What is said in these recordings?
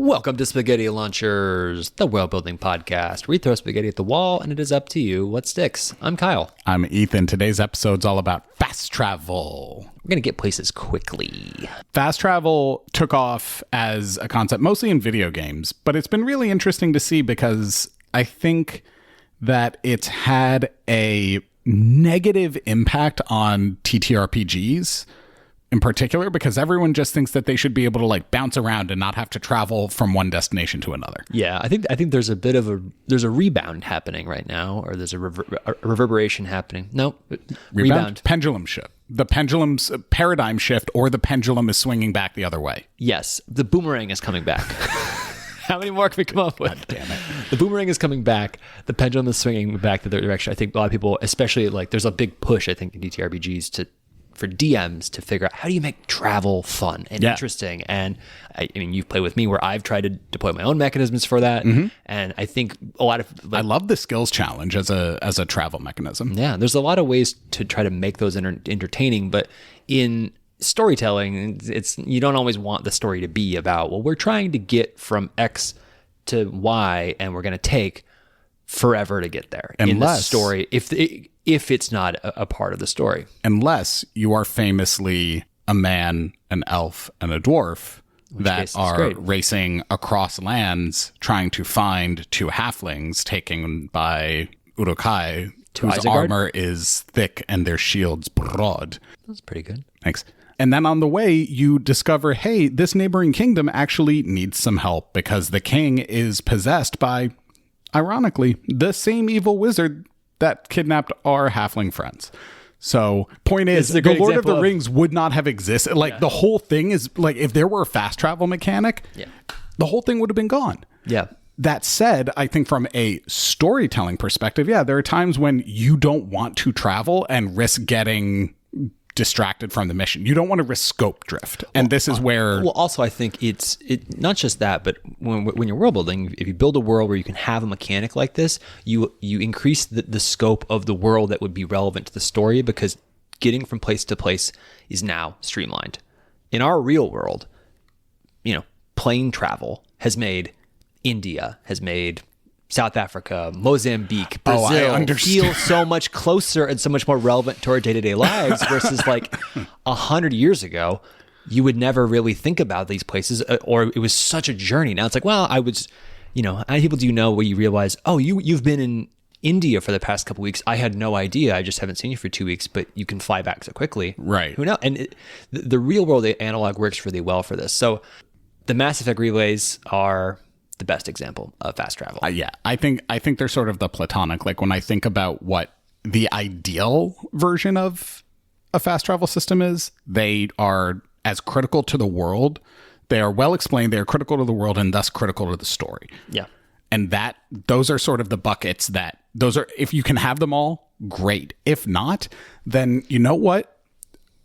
Welcome to Spaghetti Launchers, the world-building podcast. We throw spaghetti at the wall, and it is up to you what sticks. I'm Kyle. I'm Ethan. Today's episode's all about fast travel. We're going to get places quickly. Fast travel took off as a concept, mostly in video games, but it's been really interesting to see because I think that it's had a negative impact on TTRPGs in particular, because everyone just thinks that they should be able to like bounce around and not have to travel from one destination to another. Yeah, I think there's a bit of a rebound happening right now, or there's a reverberation happening. No, rebound. Pendulum shift. The pendulum's paradigm shift, or the pendulum is swinging back the other way. Yes, the boomerang is coming back. How many more can we come up with? God damn it. The boomerang is coming back. The pendulum is swinging back the other direction. I think a lot of people, especially like there's a big push, I think, in DTRPGs for DMs to figure out how do you make travel fun and interesting. And I mean, you've played with me where I've tried to deploy my own mechanisms for that. Mm-hmm. And I think a lot of I love the skills challenge as a travel mechanism. Yeah, there's a lot of ways to try to make those entertaining, but in storytelling, it's you don't always want the story to be about, well, we're trying to get from X to Y and we're going to take forever to get there in the story if it's not a part of the story. Unless you are famously a man, an elf, and a dwarf that are racing across lands trying to find two halflings taken by Urukai, whose armor is thick and their shields broad. That's pretty good. Thanks. And then on the way, you discover, hey, this neighboring kingdom actually needs some help because the king is possessed by, ironically, the same evil wizard that kidnapped our halfling friends. So point is, the Lord of the Rings would not have existed. Like the whole thing is like, if there were a fast travel mechanic, the whole thing would have been gone. Yeah. That said, I think from a storytelling perspective, there are times when you don't want to travel and risk getting distracted from the mission. You don't want to risk scope drift. And this is where... Well, also, I think it's not just that, but when you're world building, if you build a world where you can have a mechanic like this, you increase the scope of the world that would be relevant to the story, because getting from place to place is now streamlined. In our real world, plane travel has made India, has made South Africa, Mozambique, Brazil feel so much closer and so much more relevant to our day-to-day lives versus like 100 years ago, you would never really think about these places, or it was such a journey. Now it's like, well, I was, how many people do you know where you realize, oh, you've been in India for the past couple of weeks. I had no idea. I just haven't seen you for 2 weeks, but you can fly back so quickly. Right. Who knows? And the real world analog works really well for this. So the Mass Effect relays are the best example of fast travel. I think they're sort of the platonic. Like when I think about what the ideal version of a fast travel system is, they are as critical to the world. They are well explained. They are critical to the world and thus critical to the story. Yeah. And those are sort of the buckets if you can have them all, great. If not, then you know what?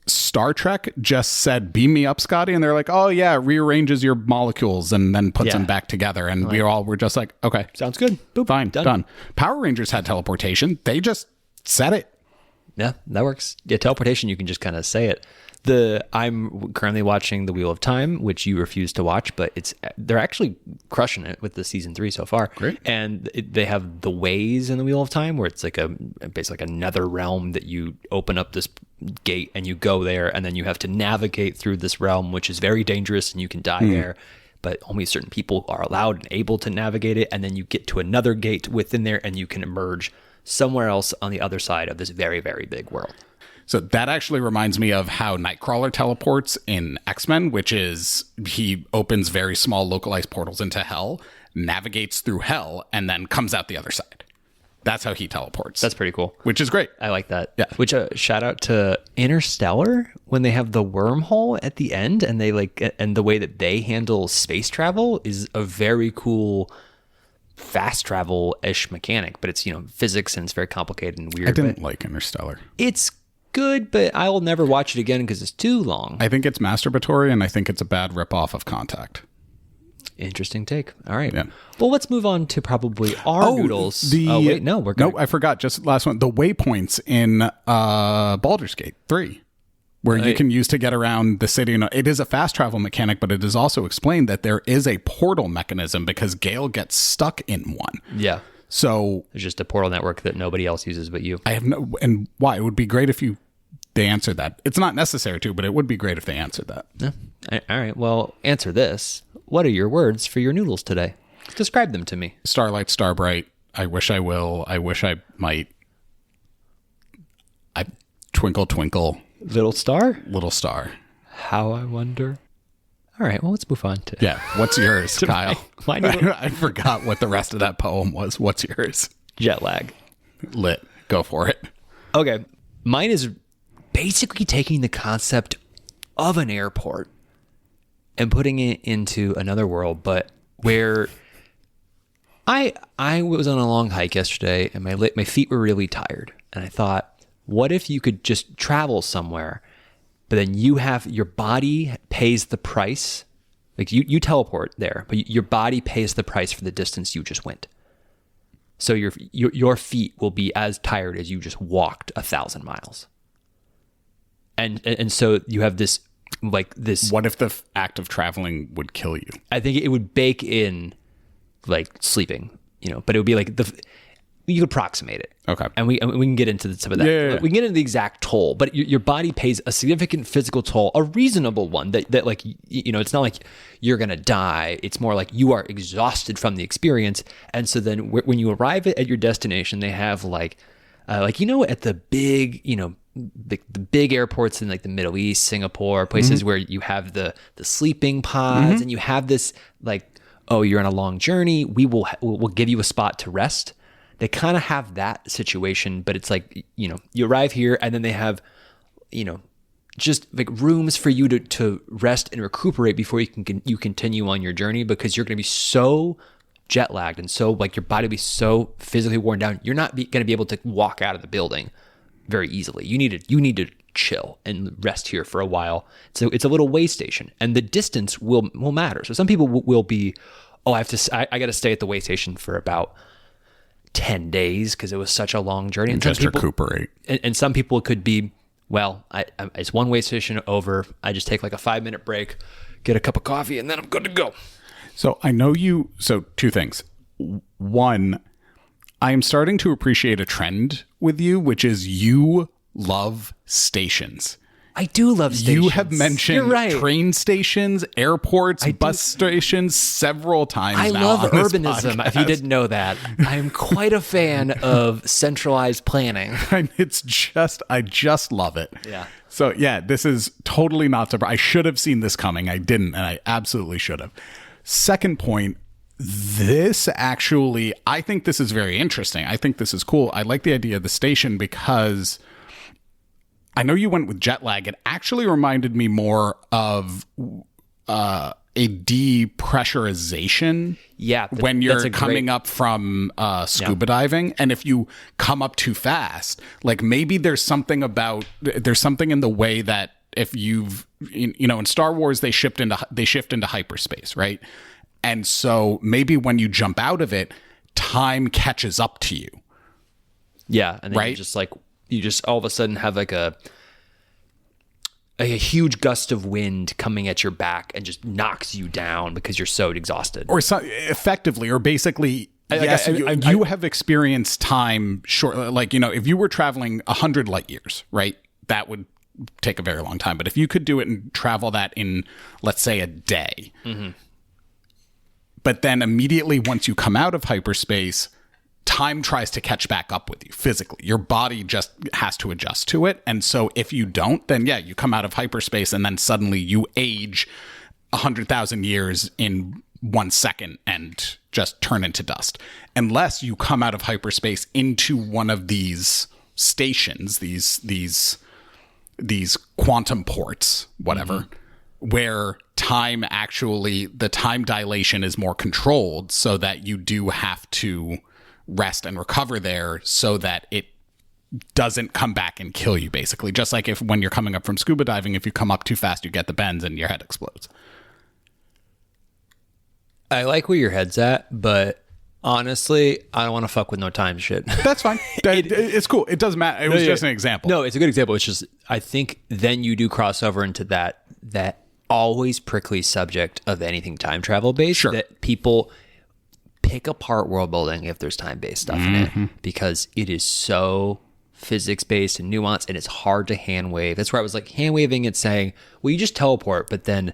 Star Trek just said, beam me up, Scotty. And they're like, oh yeah, rearranges your molecules and then puts them back together. And we're just like, okay. Sounds good. Boop, fine, done. Power Rangers had teleportation. They just said it. Yeah, that works. Yeah, teleportation, you can just kind of say it. I'm currently watching The Wheel of Time, which you refuse to watch, but they're actually crushing it with the season 3 so far. Great. And they have the ways in The Wheel of Time, where it's like basically like another realm that you open up this gate and you go there, and then you have to navigate through this realm, which is very dangerous and you can die there. But only certain people are allowed and able to navigate it. And then you get to another gate within there and you can emerge somewhere else on the other side of this very, very big world. So that actually reminds me of how Nightcrawler teleports in X-Men, which is he opens very small localized portals into hell, navigates through hell, and then comes out the other side. That's how he teleports. That's pretty cool. Which is great. I like that. Yeah. Which shout out to Interstellar when they have the wormhole at the end, and and the way that they handle space travel is a very cool fast travel-ish mechanic, but it's physics and it's very complicated and weird. I didn't like Interstellar. It's good, but I will never watch it again because it's too long. I think it's masturbatory, and I think it's a bad ripoff of Contact. Interesting take. All right. Yeah. Well, let's move on to probably our noodles. We're good. No, I forgot. Just last one. The waypoints in Baldur's Gate 3. where you can use to get around the city. It is a fast travel mechanic, but it is also explained that there is a portal mechanism because Gale gets stuck in one. Yeah. So there's just a portal network that nobody else uses but you. I have and why? It would be great if they answered that. It's not necessary to, but it would be great if they answered that. Yeah. All right. Well, answer this. What are your words for your noodles today? Describe them to me. Starlight, Starbright. I wish I will. I wish I might. Twinkle, twinkle. Little star? Little star. How I wonder. All right. Well, let's move on to. Yeah. What's yours, Kyle? My noodle. I forgot what the rest of that poem was. What's yours? Jet lag. Lit. Go for it. Okay. Mine is basically taking the concept of an airport and putting it into another world, but where I was on a long hike yesterday and my feet were really tired. And I thought, what if you could just travel somewhere, but then your body pays the price. Like you teleport there, but your body pays the price for the distance you just went. So your feet will be as tired as you just walked 1,000 miles. And so you have this. What if the act of traveling would kill you? I think it would bake in like sleeping, but it would be like you could approximate it. Okay. And we can get into some of that. Yeah. We can get into the exact toll, but your body pays a significant physical toll, a reasonable one that like, it's not like you're going to die. It's more like you are exhausted from the experience. And so then when you arrive at your destination, they have at the big, the big airports in like the Middle East, Singapore, places where you have the sleeping pods and you have this like, oh, you're on a long journey. We'll give you a spot to rest. They kind of have that situation, but it's like, you arrive here and then they have, just like rooms for you to rest and recuperate before you continue on your journey, because you're going to be so jet lagged and so like your body will be so physically worn down. You're not going to be able to walk out of the building very easily. You need to chill and rest here for a while. So it's a little way station, and the distance will matter. So some people will be, I got to stay at the way station for about 10 days because it was such a long journey. And just recuperate. And some people could be, it's one way station over. I just take like a 5-minute break, get a cup of coffee, and then I'm good to go. So I know so two things. One, I am starting to appreciate a trend with you, which is you love stations. I do love stations. You have mentioned train stations, airports, bus stations several times I now love on this urbanism, podcast. if you didn't know that. I am quite a fan of centralized planning. And I just love it. Yeah. So yeah, this is totally not surprising. I should have seen this coming. I didn't, and I absolutely should have. Second point, I think this is very interesting. I think this is cool. I like the idea of the station because I know you went with jet lag. It actually reminded me more of a depressurization. Yeah. When you're coming up from scuba diving. And if you come up too fast, like maybe there's something in the way that if you've, in Star Wars, they shift into hyperspace, right? And so maybe when you jump out of it, time catches up to you. Yeah. And then right? you just all of a sudden have like a huge gust of wind coming at your back and just knocks you down because you're so exhausted. Or effectively, or basically, you have experienced time short. Like, if you were traveling 100 light years, right? That would take a very long time. But if you could do it and travel that in, let's say, a day, but then immediately once you come out of hyperspace, time tries to catch back up with you physically. Your body just has to adjust to it. And so if you don't, then you come out of hyperspace and then suddenly you age 100,000 years in 1 second and just turn into dust. Unless you come out of hyperspace into one of these stations, these quantum ports, whatever, where the time dilation is more controlled so that you do have to rest and recover there so that it doesn't come back and kill you, basically. Just like when you're coming up from scuba diving, if you come up too fast, you get the bends and your head explodes. I like where your head's at, but Honestly, I don't want to fuck with no time shit. That's fine. It's cool. It doesn't matter. It was just an example. No, it's a good example. It's just, I think then you do cross over into that always prickly subject of anything time travel based. Sure. That people pick apart world building if there's time based stuff in it, because it is so physics based and nuanced, and it's hard to hand wave. That's where I was like hand waving it, saying, well, you just teleport, but then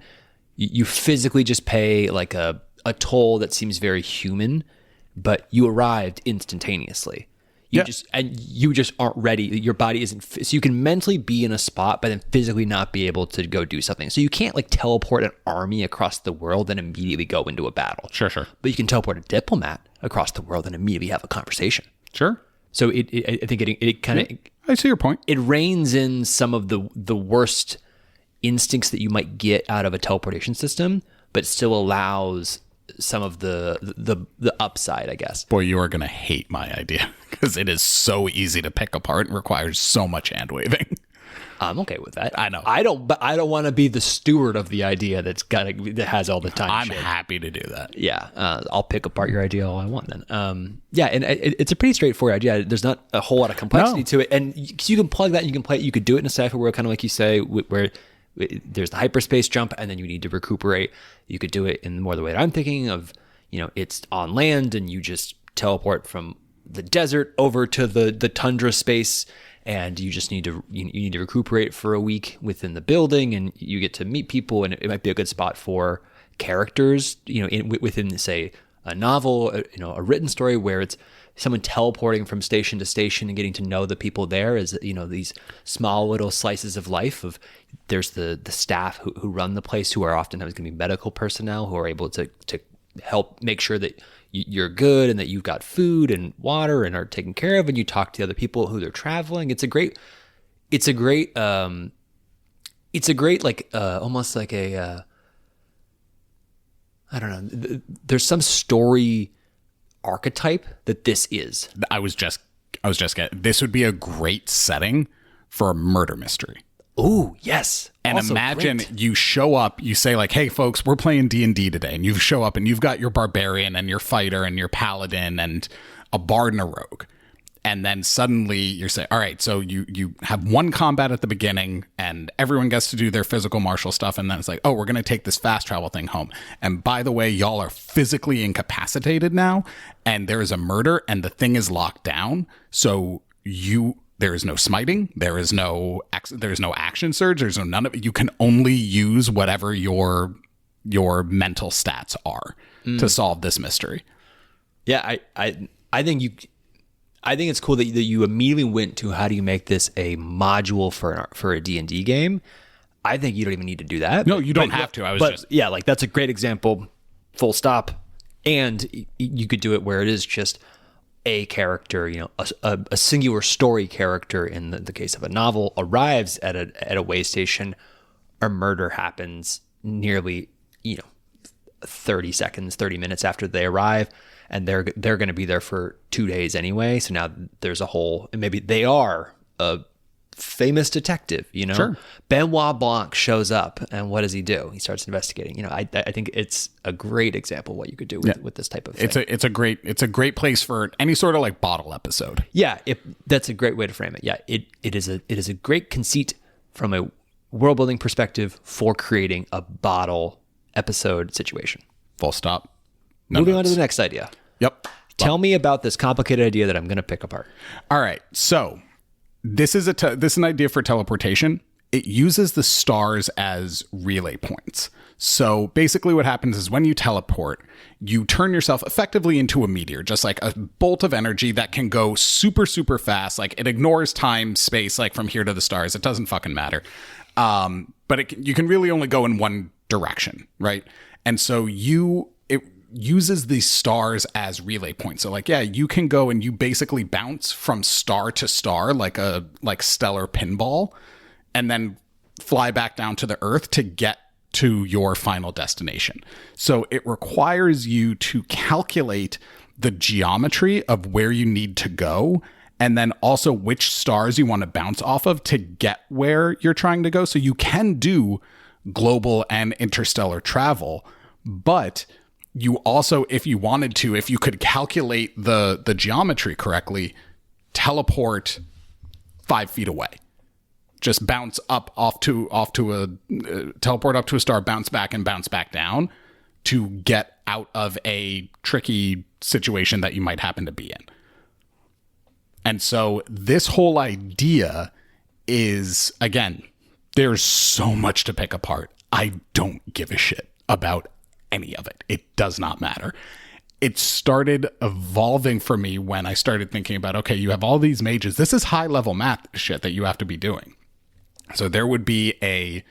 you physically just pay like a toll that seems very human, but you arrived instantaneously. You just aren't ready. Your body isn't so you can mentally be in a spot, but then physically not be able to go do something. So you can't like teleport an army across the world and immediately go into a battle. Sure. But you can teleport a diplomat across the world and immediately have a conversation. Sure. So I think it kind of I see your point. It reins in some of the worst instincts that you might get out of a teleportation system, but still allows some of the upside, I guess. Boy, you are going to hate my idea because it is so easy to pick apart and requires so much hand waving. I'm okay with that. I know. But I don't want to be the steward of the idea that has all the time. I'm shit. happy to do that. Yeah, I'll pick apart your idea all I want then. And it's a pretty straightforward idea. There's not a whole lot of complexity to it, and you can plug that. And you can play it. You could do it in a sci-fi world, kind of like you say, where there's the hyperspace jump, and then you need to recuperate. You could do it in more the way that I'm thinking of. It's on land, and you just teleport from the desert over to the tundra space. And you just need to recuperate for a week within the building, and you get to meet people, and it might be a good spot for characters, within say a novel, a written story where it's someone teleporting from station to station and getting to know the people there as these small little slices of life. There's the staff who run the place, who are oftentimes going to be medical personnel who are able to help make sure that you're good and that you've got food and water and are taken care of, and you talk to other people who they're traveling. It's a great like almost like a I don't know. There's some story archetype that this is. I was just getting, this would be a great setting for a murder mystery. Oh, yes. And also imagine you show up, you say like, hey folks, we're playing D&D today. And you show up and you've got your barbarian and your fighter and your paladin and a bard and a rogue. And then suddenly you say, all right, so you have one combat at the beginning and everyone gets to do their physical martial stuff. And then it's like, oh, we're going to take this fast travel thing home. And by the way, y'all are physically incapacitated now. And there is a murder and the thing is locked down. So there is no smiting. There is no action surge. There's no none of it. You can only use whatever your mental stats are to solve this mystery. Yeah, I think it's cool that you immediately went to how do you make this a module for a D&D game. I think you don't even need to do that. No, you don't have to. Yeah, like that's a great example. Full stop. And you could do it where it is just a character, a singular story character in the case of a novel arrives at a way station. A murder happens nearly 30 minutes after they arrive, and they're going to be there for 2 days anyway. So now there's a whole, and maybe they are a famous detective, Sure. Benoit Blanc shows up, and what does he do? He starts investigating. I think it's a great example of what you could do with this type of thing. It's a great place for any sort of like bottle episode. Yeah, that's a great way to frame it. Yeah, it is a great conceit from a world building perspective for creating a bottle episode situation. Full stop. Moving on to the next idea. Yep. Tell me about this complicated idea that I'm going to pick apart. All right. So this is an idea for teleportation. It uses the stars as relay points. So basically what happens is when you teleport, you turn yourself effectively into a meteor, just like a bolt of energy that can go super, super fast. Like it ignores time, space, like from here to the stars. It doesn't fucking matter. But you can really only go in one direction, right? And so it uses these stars as relay points. So like, yeah, you can go and you basically bounce from star to star like stellar pinball, and then fly back down to the earth to get to your final destination. So it requires you to calculate the geometry of where you need to go, and then also which stars you want to bounce off of to get where you're trying to go. So you can do global and interstellar travel, but you also, if you wanted to, if you could calculate the geometry correctly, teleport 5 feet away. Just bounce up teleport up to a star, bounce back and bounce back down to get out of a tricky situation that you might happen to be in. And so this whole idea is, again, there's so much to pick apart. I don't give a shit about any of it. It does not matter. It started evolving for me when I started thinking about, okay, you have all these mages. This is high level math shit that you have to be doing. So there would be I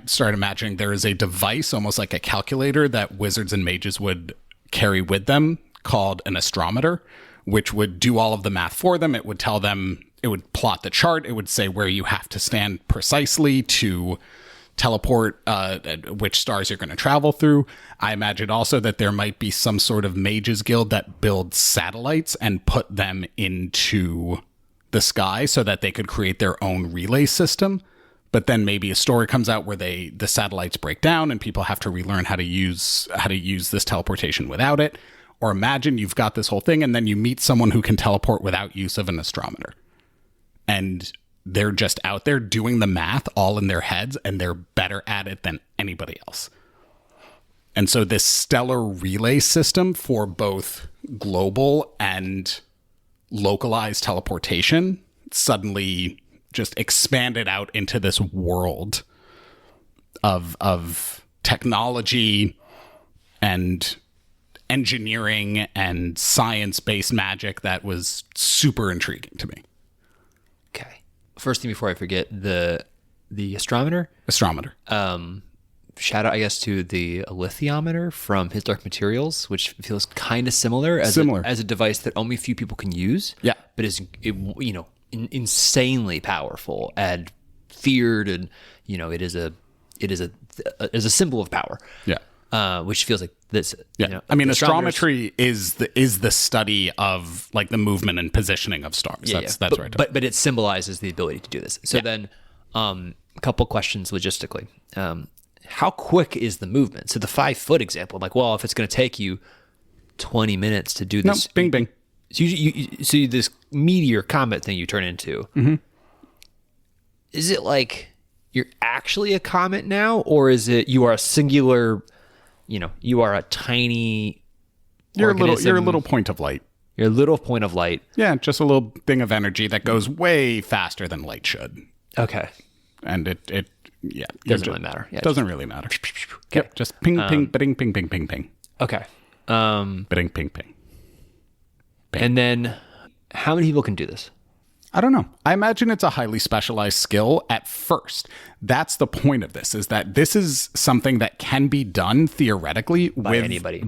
started imagining there is a device, almost like a calculator, that wizards and mages would carry with them called an astrometer, which would do all of the math for them. It would tell them, it would plot the chart. It would say where you have to stand precisely to teleport, which stars you're going to travel through. I imagine also that there might be some sort of mages guild that builds satellites and put them into the sky so that they could create their own relay system. But then maybe a story comes out where the satellites break down and people have to relearn how to use this teleportation without it. Or imagine you've got this whole thing and then you meet someone who can teleport without use of an astrometer. And they're just out there doing the math all in their heads, and they're better at it than anybody else. And so this stellar relay system for both global and localized teleportation suddenly just expanded out into this world of technology and engineering and science-based magic that was super intriguing to me. Okay. First thing before I forget, the astrometer. Shout out, I guess, to the lithiometer from His Dark Materials, which feels kind of similar as a device that only a few people can use. Yeah, but is insanely powerful and feared, and it is a symbol of power. Yeah, which feels like this. Yeah, I mean, astrometry is the study of like the movement and positioning of stars. That's right. But it symbolizes the ability to do this. So then, a couple questions logistically. How quick is the movement? So the 5 foot example, I'm like, well, if it's going to take you 20 minutes to do this, bing, bing. So you see this meteor comet thing you turn into. Mm-hmm. Is it like you're actually a comet now, or is it you are a singular? You are a tiny. You're a little point of light. You're a little point of light. Yeah, just a little thing of energy that goes way faster than light should. Okay. And it doesn't really matter. Yeah, doesn't really matter. Okay. Yep, just ping, ping, ping, ping, ping, ping, ping. Okay. Ping, ping, ping, ping. And then, how many people can do this? I don't know. I imagine it's a highly specialized skill at first. That's the point of this, is that this is something that can be done theoretically by anybody.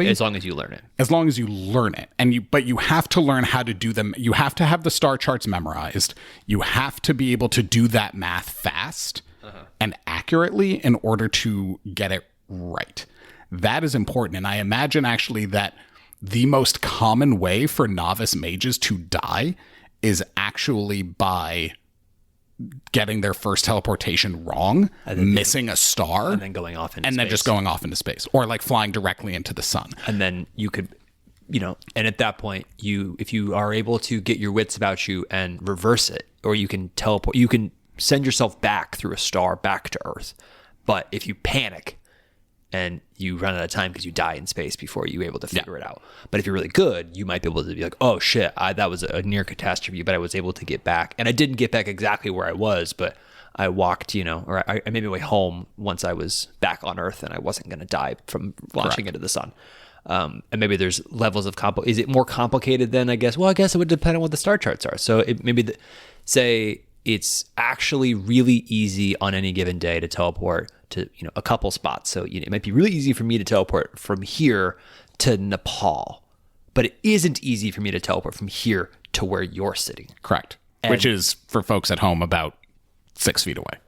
As long as you learn it. As long as you learn it. But you have to learn how to do them. You have to have the star charts memorized. You have to be able to do that math fast and accurately in order to get it right. That is important. And I imagine actually that the most common way for novice mages to die is actually by getting their first teleportation wrong, missing a star, and then going off into space. And then just going off into space, or like flying directly into the sun. And then you could, and at that point, if you are able to get your wits about you and reverse it, or you can teleport, you can send yourself back through a star back to Earth. But if you panic and you run out of time because you die in space before you're able to figure it out. But if you're really good, you might be able to be like, oh shit, that was a near catastrophe, but I was able to get back. And I didn't get back exactly where I was, but I walked, or I made my way home once I was back on Earth and I wasn't going to die from launching into the sun. And maybe there's levels of is it more complicated than, I guess? Well, I guess it would depend on what the star charts are. So say it's actually really easy on any given day to teleport to a couple spots. So it might be really easy for me to teleport from here to Nepal, but it isn't easy for me to teleport from here to where you're sitting. Correct. Which is, for folks at home, about 6 feet away.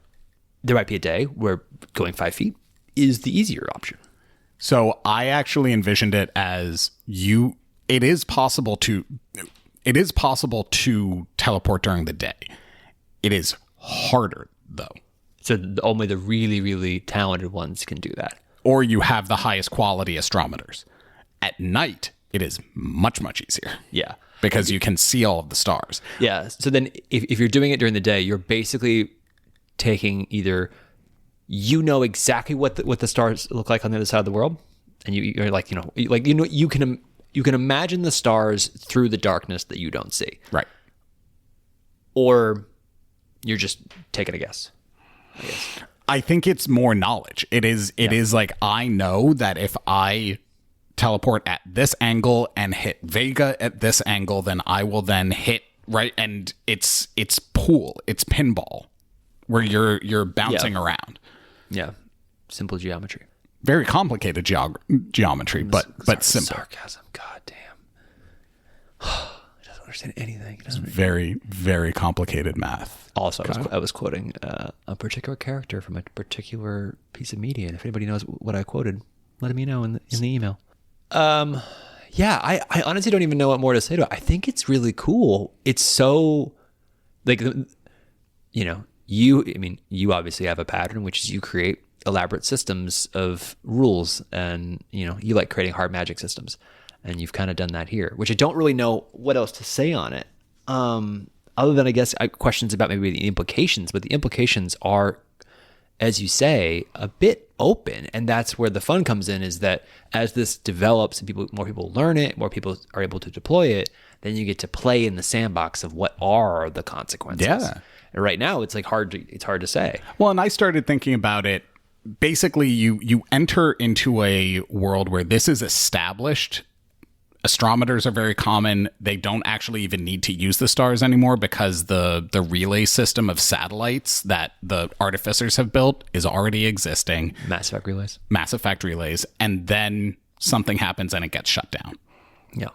There might be a day where going 5 feet is the easier option. So I actually envisioned it as it is possible to teleport during the day. It is harder though. So only the really, really talented ones can do that. or you have the highest quality astrometers. At night, it is much, much easier. Yeah. Because you can see all of the stars. Yeah. So then if you're doing it during the day, you're basically taking either, you know exactly what the stars look like on the other side of the world. And you're like, you can imagine the stars through the darkness that you don't see. Right. Or you're just taking a guess, I guess. I think it's more knowledge. It is like, I know that if I teleport at this angle and hit Vega at this angle, then I will then hit right, and it's pool, it's pinball, where you're bouncing around. Yeah, simple geometry. Very complicated geometry, but simple. Sarcasm, goddamn. I don't understand anything. It's very, very complicated math. Also, I was quoting a particular character from a particular piece of media, and if anybody knows what I quoted, let me know in the email. Yeah, I honestly don't even know what more to say to it. I think it's really cool. It's so, like, you obviously have a pattern, which is you create elaborate systems of rules, and, you like creating hard magic systems, and you've kind of done that here, which I don't really know what else to say on it. Other than, I guess, questions about maybe the implications, but the implications are, as you say, a bit open, and that's where the fun comes in, is that as this develops and more people learn it, more people are able to deploy it, then you get to play in the sandbox of what are the consequences. Yeah. And right now it's hard to say. Well, and I started thinking about it. Basically, you enter into a world where this is established. Astrometers are very common. They don't actually even need to use the stars anymore, because the relay system of satellites that the artificers have built is already existing. Mass effect relays. And then something happens and it gets shut down. Yeah.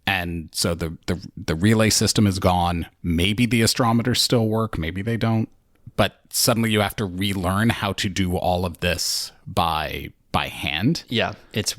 And so the relay system is gone. Maybe the astrometers still work. Maybe they don't. But suddenly you have to relearn how to do all of this by hand. Yeah. It's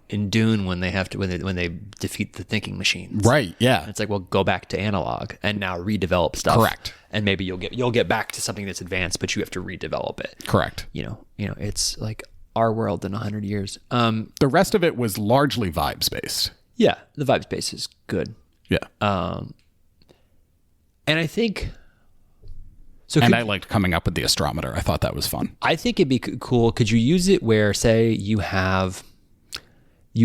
in Dune when they defeat the thinking machines, right? Yeah, it's like, well, go back to analog and now redevelop stuff. Correct. And maybe you'll get back to something that's advanced, but you have to redevelop it. Correct. It's like our world in 100 years. The rest of it was largely vibes based. Yeah, the vibes base is good. Yeah. And I think. I liked coming up with the astrometer. I thought that was fun. I think it'd be cool. Could you use it where, say, you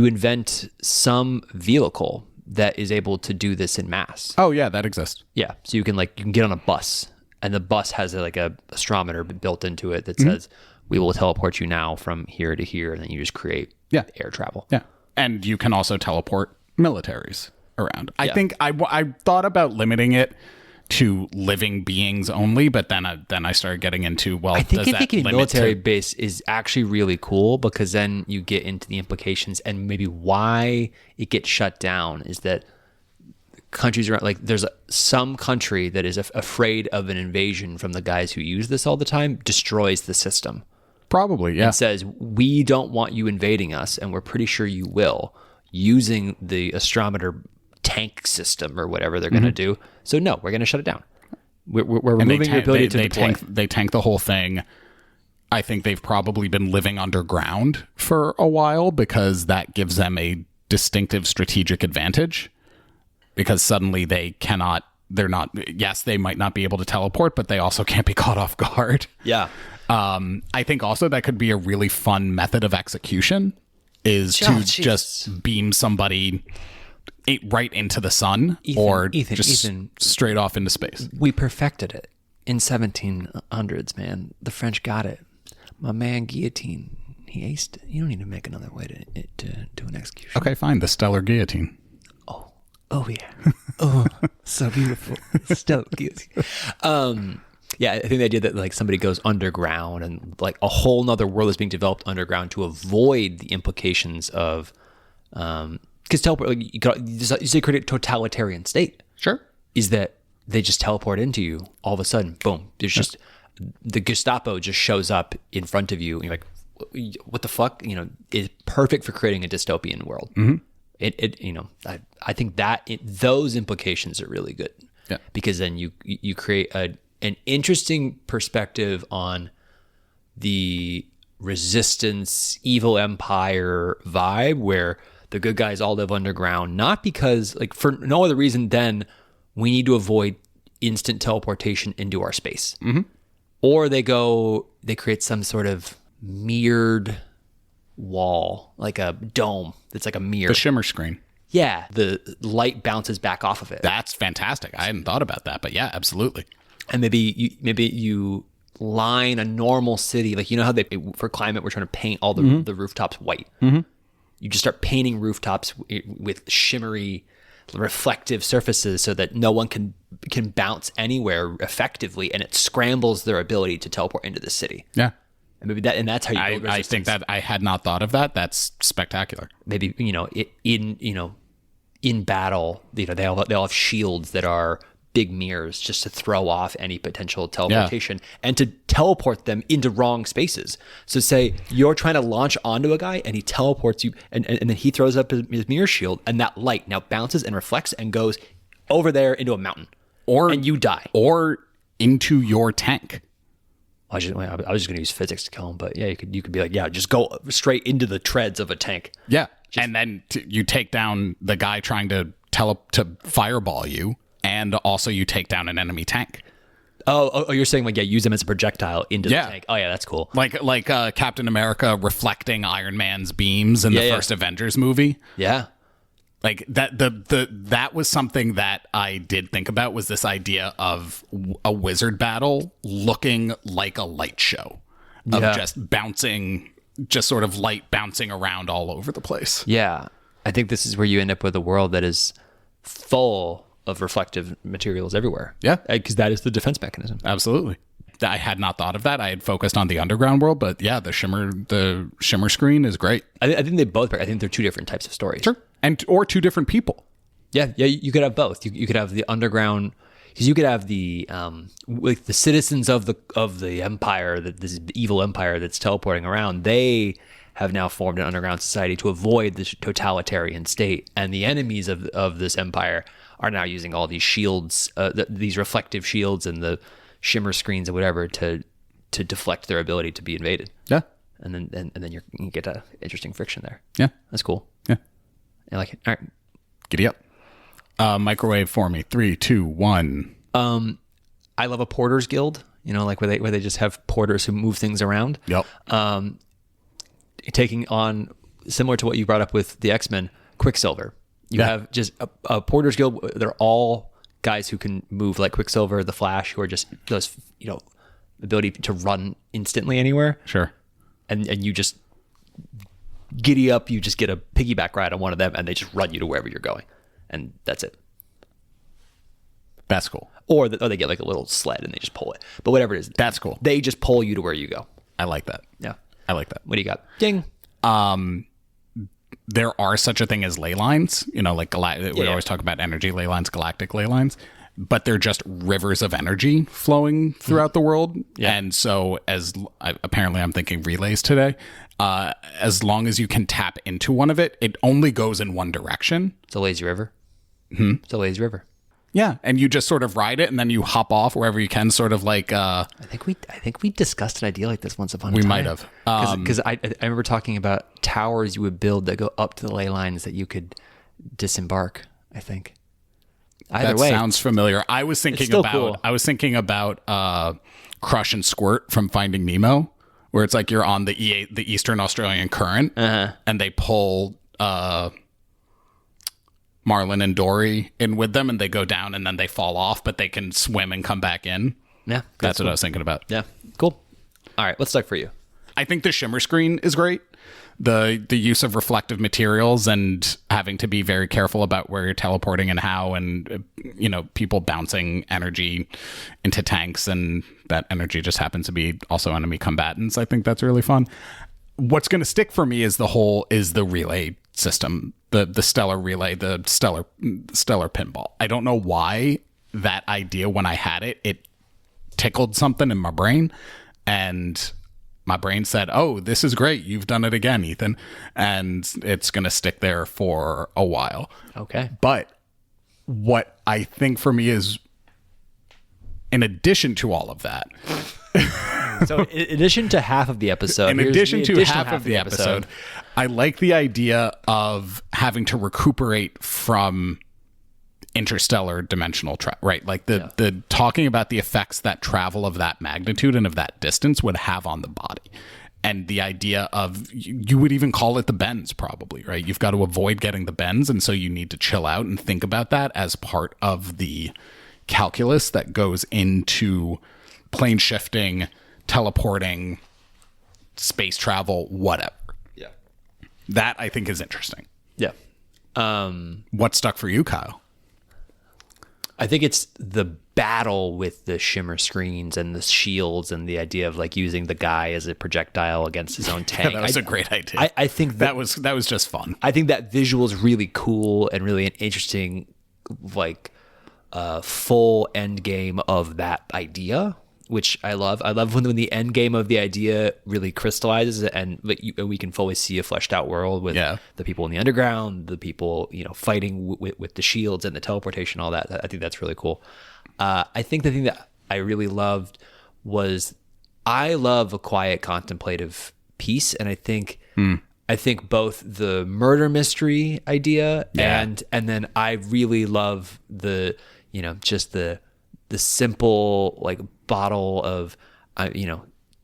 invent some vehicle that is able to do this in mass? Oh yeah, that exists. Yeah, so you can get on a bus, and the bus has a astrometer built into it that says, "We will teleport you now from here to here," and then you just create air travel. Yeah, and you can also teleport militaries around. I think I thought about limiting it to living beings only, but then I started getting into, well, I think thinking military base is actually really cool, because then you get into the implications and maybe why it gets shut down is that countries around, like, there's some country that is afraid of an invasion from the guys who use this all the time, destroys the system. Probably, yeah. And says, we don't want you invading us, and we're pretty sure you will, using the astrometer tank system or whatever they're going to do. So no, we're going to shut it down. We're removing your ability to deploy. They tank the whole thing. I think they've probably been living underground for a while, because that gives them a distinctive strategic advantage, because suddenly they might not be able to teleport, but they also can't be caught off guard. Yeah. I think also that could be a really fun method of execution, is to just beam somebody right into the sun, Ethan, straight off into space. We perfected it in 1700s, man. The French got it. My man Guillotine, he aced it. You don't need to make another way to do an execution. Okay, fine. The stellar guillotine. Oh yeah. Oh, so beautiful. Stellar guillotine. Yeah, I think the idea that somebody goes underground and a whole nother world is being developed underground to avoid the implications of. Because teleport, you say, create a totalitarian state. Sure. Is that they just teleport into you all of a sudden? Boom! There's just the Gestapo just shows up in front of you, and you're like, "What the fuck?" It's perfect for creating a dystopian world. Mm-hmm. I think that those implications are really good. Yeah. Because then you create an interesting perspective on the resistance, evil empire vibe where the good guys all live underground, not because, like, for no other reason than we need to avoid instant teleportation into our space. Mm-hmm. Or they create some sort of mirrored wall, like a dome that's like a mirror. The shimmer screen. Yeah, the light bounces back off of it. That's fantastic. I hadn't thought about that, but yeah, absolutely. And maybe you line a normal city, like, you know how for climate we're trying to paint all the rooftops white. Mm-hmm. You just start painting rooftops with shimmery, reflective surfaces so that no one can bounce anywhere effectively, and it scrambles their ability to teleport into the city. Yeah. And maybe that's how you build resistance. I think that I had not thought of that. That's spectacular. Maybe, in battle, they all have shields that are big mirrors just to throw off any potential teleportation and to teleport them into wrong spaces. So say you're trying to launch onto a guy and he teleports you and then he throws up his mirror shield, and that light now bounces and reflects and goes over there into a mountain, and you die. Or into your tank. I was just going to use physics to kill him, but yeah, you could be like, yeah, just go straight into the treads of a tank. Yeah, and then you take down the guy trying to fireball you, and also you take down an enemy tank. Oh, you're saying, like, yeah, use them as a projectile into the tank. Oh yeah, that's cool. Like Captain America reflecting Iron Man's beams in the first Avengers movie. Yeah. Like that was something that I did think about, was this idea of a wizard battle looking like a light show of just sort of light bouncing around all over the place. Yeah. I think this is where you end up with a world that is full of reflective materials everywhere. Yeah. Because that is the defense mechanism. Absolutely. I had not thought of that. I had focused on the underground world, but yeah, the shimmer screen is great. I think they both work. I think they're two different types of stories. Sure. Or two different people. Yeah, you could have both. You could have the underground, because you could have the like the citizens of the empire, this evil empire that's teleporting around. They have now formed an underground society to avoid this totalitarian state, and the enemies of this empire are now using all these shields, these reflective shields and the shimmer screens or whatever to deflect their ability to be invaded. Yeah, and then you get a interesting friction there. Yeah, that's cool. Yeah, I like it. All right, giddy up. Microwave for me. 3, 2, 1. I love a porter's guild. Like where they just have porters who move things around. Yep. Taking on, similar to what you brought up with the X-Men, Quicksilver. You have just a porter's guild. They're all guys who can move like Quicksilver, the Flash, who are just those, ability to run instantly anywhere. Sure. And you just giddy up. You just get a piggyback ride on one of them, and they just run you to wherever you're going, and that's it. That's cool. Or they get like a little sled and they just pull it. But whatever it is, that's cool. They just pull you to where you go. I like that. Yeah, I like that. What do you got? Ding. There are such a thing as ley lines, like we always talk about energy ley lines, galactic ley lines, but they're just rivers of energy flowing throughout the world. Yeah. And so apparently I'm thinking relays today, as long as you can tap into one of it only goes in one direction. It's a lazy river. It's a lazy river. Yeah, and you just sort of ride it, and then you hop off wherever you can, sort of like. I think we discussed an idea like this once upon a time. We might have, because I remember talking about towers you would build that go up to the ley lines that you could disembark. I think. Either way, sounds familiar. I was thinking about Crush and Squirt from Finding Nemo, where it's like you're on the Eastern Australian Current, and they pull. Marlin and Dory in with them, and they go down and then they fall off, but they can swim and come back in. Yeah. That's what I was thinking about. Yeah. Cool. All right. What's stuck for you? I think the shimmer screen is great. The use of reflective materials and having to be very careful about where you're teleporting and how, and, people bouncing energy into tanks, and that energy just happens to be also enemy combatants. I think that's really fun. What's going to stick for me is the relay system, the stellar relay, the stellar pinball. I don't know why that idea, when I had it tickled something in my brain, and my brain said, "Oh, this is great. You've done it again, Ethan." And it's going to stick there for a while. Okay. But what I think for me is, in addition to all of that, So in addition to half of the episode, In addition to half of the episode, I like the idea of having to recuperate from interstellar dimensional travel, right? Like the talking about the effects that travel of that magnitude and of that distance would have on the body. And the idea of, you would even call it the bends probably, right? You've got to avoid getting the bends. And so you need to chill out and think about that as part of the calculus that goes into plane shifting, teleporting, space travel, whatever. Yeah. That I think is interesting. Yeah. What stuck for you, Kyle? I think it's the battle with the shimmer screens and the shields and the idea of like using the guy as a projectile against his own tank. That was a great idea. I think that was just fun. I think that visual is really cool and really an interesting, like, full end game of that idea, which I love. I love when the end game of the idea really crystallizes and we can fully see a fleshed out world with the people in the underground, the people, fighting with the shields and the teleportation, all that. I think that's really cool. I think the thing that I really loved was I love a quiet contemplative piece. And I think both the murder mystery idea and then I really love the, just the simple like bottle of,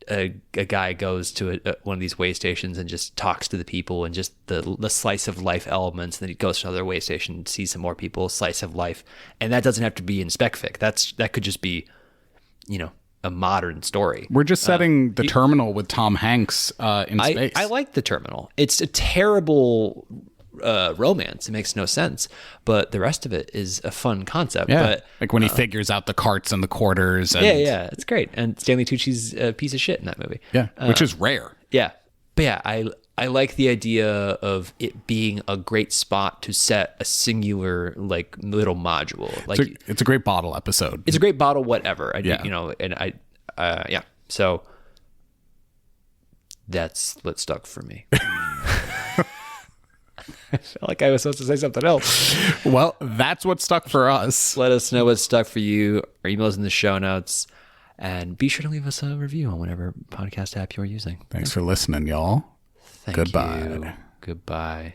a guy goes to one of these way stations and just talks to the people and just the slice of life elements. And then he goes to another way station, sees some more people, slice of life. And that doesn't have to be in spec fic. That could just be, a modern story. We're just setting the terminal with Tom Hanks in space. I like the terminal. It's a terrible romance. It makes no sense, but the rest of it is a fun concept. Yeah, but like when he figures out the carts and the quarters. And, yeah, it's great. And Stanley Tucci's a piece of shit in that movie. Yeah, which is rare. Yeah, but yeah, I like the idea of it being a great spot to set a singular like little module. Like it's a great bottle episode. It's a great bottle, whatever. So that's what stuck for me. I felt like I was supposed to say something else. Well, that's what stuck for us. Let us know what stuck for you. Our email's in the show notes. And be sure to leave us a review on whatever podcast app you're using. Thanks for listening, y'all. Thank Goodbye. you. Goodbye.